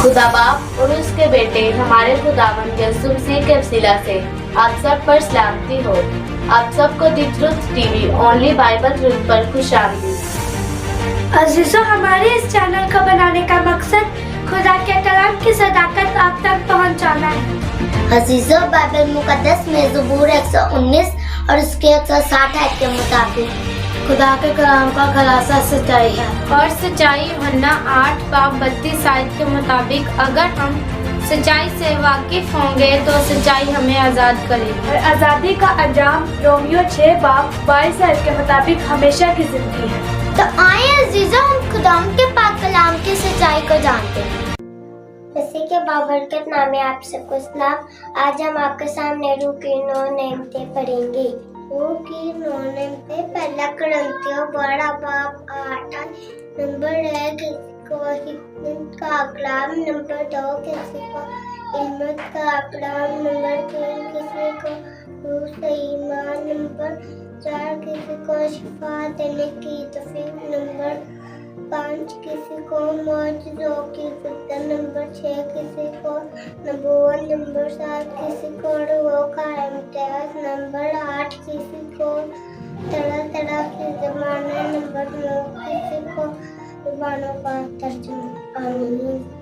खुदा बाप और उसके बेटे हमारे खुदावंद यीशु मसीह के वसीला से आप सब पर सलामती हो। आप सबको the truth TV only Bible truth पर खुशामदीद। अजीजों, हमारे इस चैनल को बनाने का मकसद खुदा के कलाम की सदाकत आप तक पहुंचाना है। अजीजों, बाइबल मुकद्दस में ज़बूर 119 और उसके 160 आयत के मुताबिक खुदा के कलाम का खुलासा सच्चाई है और सच्चाई यूहन्ना 8 बाब 32 आयत के मुताबिक अगर हम सच्चाई से वाकिफ होंगे तो सच्चाई हमें आज़ाद करेगी। और आज़ादी का अंजाम रोमियो 6 बाब 22 आयत के मुताबिक हमेशा की जिंदगी है। तो आए अजीजों, हम खुदा के पाक कलाम की सच्चाई को जानते हैं। मसीह के बाबरकत नाम में आप सबको सलाम। आज हम आपके सामने रूह की 9 नेमतें पढ़ेंगे। रूह की 9 नेमतें। पहला कुरिन्थियों 12 बाब 8 नंबर 1 किसी को हिकमत का कलाम, नंबर 2 किसी को इल्मत का कलाम, नंबर 3 किसी को रूह से ईमान, नंबर 4 किसी को शिफा देने की तौफीक, नंबर 5 किसी को मौजूदों की फिक्र, नंबर 6 किसी को नबूवत, नंबर 7 किसी को रूह का इम्तियाज, नंबर 8 किसी को तरह तरह की ज़बानें, नंबर 9 किसी को ज़बानों का तर्जुमा। आमीन।